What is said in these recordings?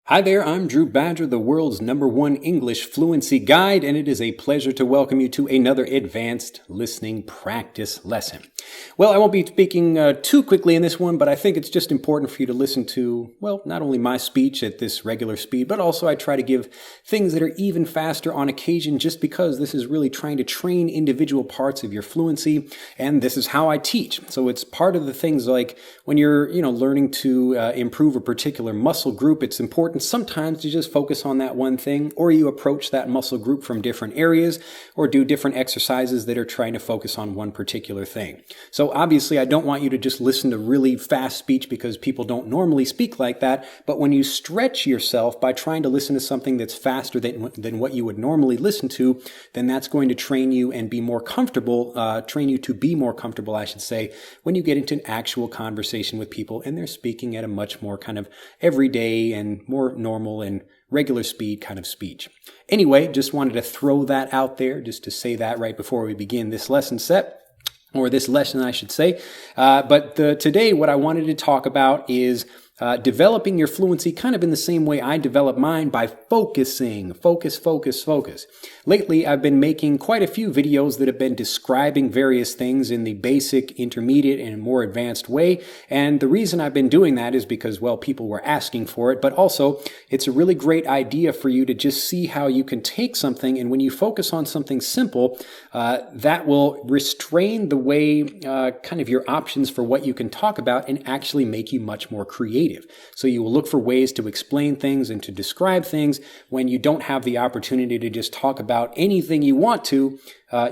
Hi there, I'm Drew Badger, the world's #1 English fluency guide, and it is a pleasure to welcome you to another advanced listening practice lesson. Well, I won't be speaking too quickly in this one, but I think it's just important for you to listen to, well, not only my speech at this regular speed, but also I try to give things that are even faster on occasion just because this is really trying to train individual parts of your fluency, and this is how I teach. So it's part of the things like when you're, learning to improve a particular muscle group, it's important sometimes to just focus on that one thing, or you approach that muscle group from different areas, or do different exercises that are trying to focus on one particular thing. So obviously I don't want you to just listen to really fast speech because people don't normally speak like that, but when you stretch yourself by trying to listen to something that's faster than what you would normally listen to, then that's going to train you and be more comfortable, train you to be more comfortable, I should say, when you get into an actual conversation with people and they're speaking at a much more kind of everyday and more normal and regular speed kind of speech. Anyway, just wanted to throw that out there just to say that right before we begin this lesson set, or this lesson, I should say. But today what I wanted to talk about is developing your fluency kind of in the same way I develop mine by focusing. Focus. Lately, I've been making quite a few videos that have been describing various things in the basic, intermediate, and more advanced way. And the reason I've been doing that is because, well, people were asking for it, but also it's a really great idea for you to just see how you can take something, and when you focus on something simple, that will restrain the way kind of your options for what you can talk about and actually make you much more creative. So you will look for ways to explain things and to describe things when you don't have the opportunity to just talk about anything you want to.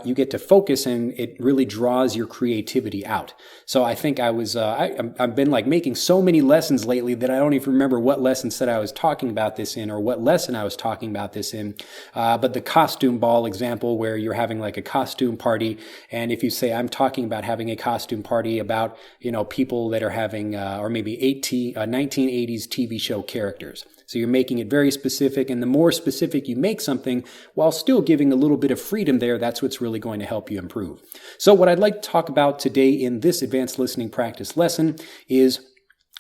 You get to focus, and it really draws your creativity out. So I think I've been like making so many lessons lately that I don't even remember what lesson said I was talking about this in, or what lesson I was talking about this in. But the costume ball example, where you're having like a costume party, and if you say I'm talking about having a costume party about people that are having or maybe 1980s TV show characters. So you're making it very specific, and the more specific you make something while still giving a little bit of freedom there, that's what's really going to help you improve. So what I'd like to talk about today in this advanced listening practice lesson is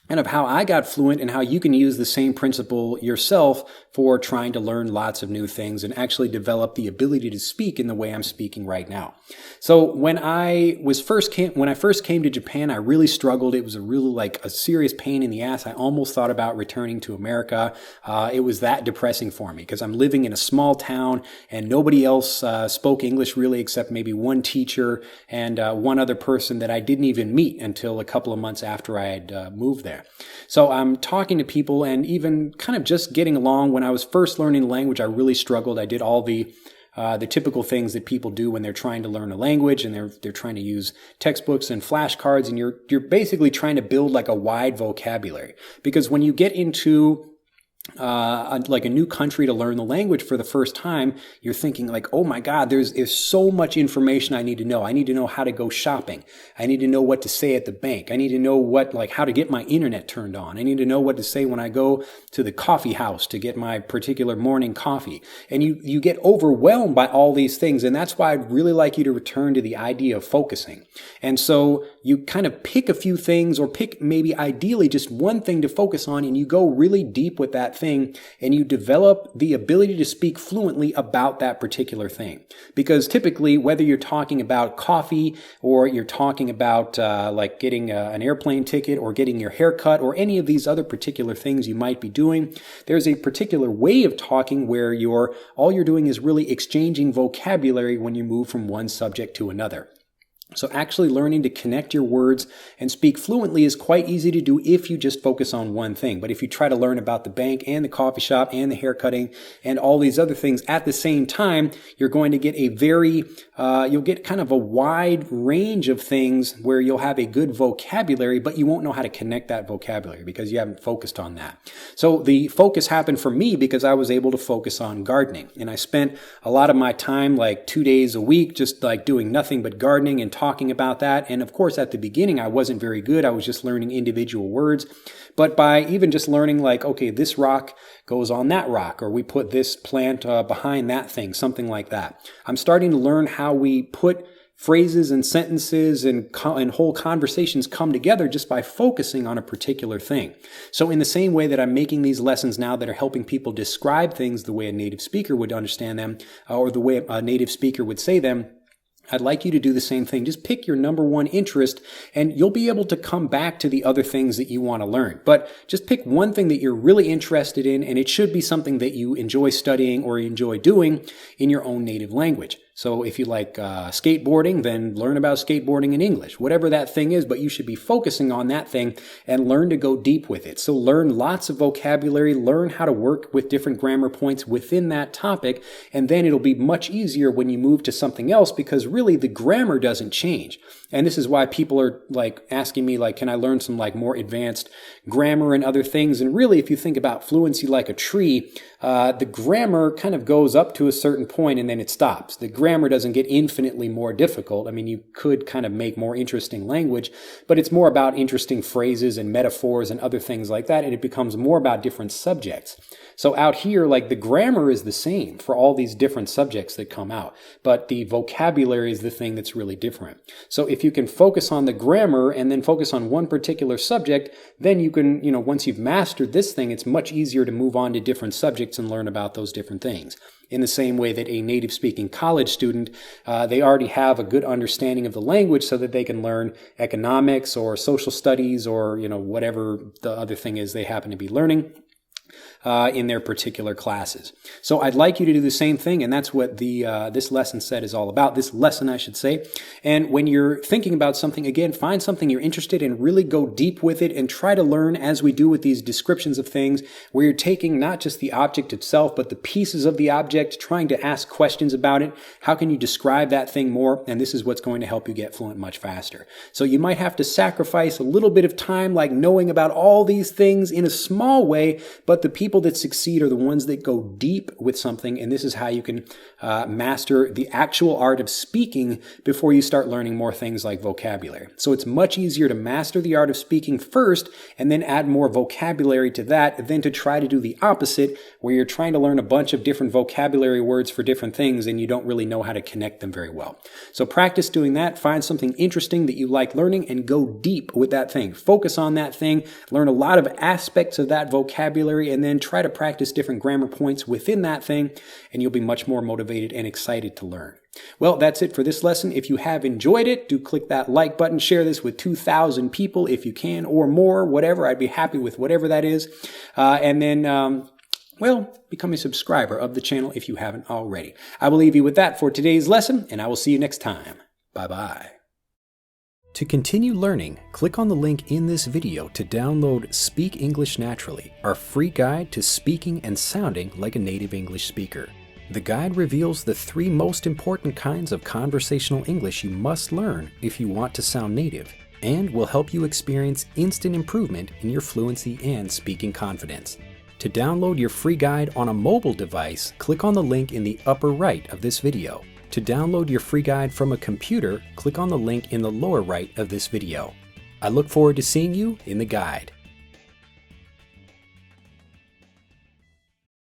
kind of how I got fluent and how you can use the same principle yourself for trying to learn lots of new things and actually develop the ability to speak in the way I'm speaking right now. So when I first came to Japan, I really struggled. It was a really like a serious pain in the ass. I almost thought about returning to America. It was that depressing for me because I'm living in a small town and nobody else spoke English really except maybe one teacher and one other person that I didn't even meet until a couple of months after I had moved there. So I'm talking to people and even kind of just getting along. When I was first learning the language, I really struggled. I did all the typical things that people do when they're trying to learn a language, and they're trying to use textbooks and flashcards, and you're basically trying to build like a wide vocabulary. Because when you get into like a new country to learn the language for the first time, you're thinking like, oh my God, there's so much information I need to know. I need to know how to go shopping. I need to know what to say at the bank. I need to know how to get my internet turned on. I need to know what to say when I go to the coffee house to get my particular morning coffee. And you get overwhelmed by all these things. And that's why I'd really like you to return to the idea of focusing. And so you kind of pick a few things, or pick maybe ideally just one thing to focus on, and you go really deep with that thing, and you develop the ability to speak fluently about that particular thing. Because typically, whether you're talking about coffee, or you're talking about like getting an airplane ticket, or getting your hair cut, or any of these other particular things you might be doing, there's a particular way of talking where all you're doing is really exchanging vocabulary when you move from one subject to another. So actually learning to connect your words and speak fluently is quite easy to do if you just focus on one thing. But if you try to learn about the bank and the coffee shop and the haircutting and all these other things at the same time, you're going to get you'll get kind of a wide range of things where you'll have a good vocabulary, but you won't know how to connect that vocabulary because you haven't focused on that. So the focus happened for me because I was able to focus on gardening. And I spent a lot of my time, like 2 days a week, just like doing nothing but gardening and talking about that. And of course, at the beginning, I wasn't very good. I was just learning individual words. But by even just learning like, okay, this rock goes on that rock, or we put this plant behind that thing, something like that. I'm starting to learn how we put phrases and sentences and whole conversations come together just by focusing on a particular thing. So in the same way that I'm making these lessons now that are helping people describe things the way a native speaker would understand them, or the way a native speaker would say them, I'd like you to do the same thing. Just pick your number one interest and you'll be able to come back to the other things that you want to learn. But just pick one thing that you're really interested in, and it should be something that you enjoy studying or enjoy doing in your own native language. So if you like skateboarding, then learn about skateboarding in English, whatever that thing is, but you should be focusing on that thing and learn to go deep with it. So learn lots of vocabulary, learn how to work with different grammar points within that topic, and then it'll be much easier when you move to something else because really the grammar doesn't change. And this is why people are like asking me, like, can I learn some like more advanced grammar and other things? And really, if you think about fluency like a tree, the grammar kind of goes up to a certain point and then it stops. The grammar doesn't get infinitely more difficult. I mean, you could kind of make more interesting language, but it's more about interesting phrases and metaphors and other things like that, and it becomes more about different subjects. So out here, like the grammar is the same for all these different subjects that come out, but the vocabulary is the thing that's really different. So if you can focus on the grammar and then focus on one particular subject, then you can, once you've mastered this thing, it's much easier to move on to different subjects and learn about those different things. In the same way that a native speaking college student, they already have a good understanding of the language so that they can learn economics or social studies or, whatever the other thing is they happen to be learning in their particular classes. So I'd like you to do the same thing, and that's what this lesson set is all about, this lesson I should say. And when you're thinking about something, again, find something you're interested in, really go deep with it, and try to learn as we do with these descriptions of things, where you're taking not just the object itself, but the pieces of the object, trying to ask questions about it. How can you describe that thing more? And this is what's going to help you get fluent much faster. So you might have to sacrifice a little bit of time, like knowing about all these things in a small way, but the people that succeed are the ones that go deep with something, and this is how you can master the actual art of speaking before you start learning more things like vocabulary. So it's much easier to master the art of speaking first and then add more vocabulary to that than to try to do the opposite, where you're trying to learn a bunch of different vocabulary words for different things and you don't really know how to connect them very well. So practice doing that, find something interesting that you like learning and go deep with that thing. Focus on that thing, learn a lot of aspects of that vocabulary, and then try to practice different grammar points within that thing, and you'll be much more motivated and excited to learn. Well, that's it for this lesson. If you have enjoyed it, do click that like button, share this with 2,000 people if you can, or more, whatever. I'd be happy with whatever that is. And then, become a subscriber of the channel if you haven't already. I will leave you with that for today's lesson, and I will see you next time. Bye-bye. To continue learning, click on the link in this video to download Speak English Naturally, our free guide to speaking and sounding like a native English speaker. The guide reveals the 3 most important kinds of conversational English you must learn if you want to sound native, and will help you experience instant improvement in your fluency and speaking confidence. To download your free guide on a mobile device, click on the link in the upper right of this video. To download your free guide from a computer, click on the link in the lower right of this video. I look forward to seeing you in the guide.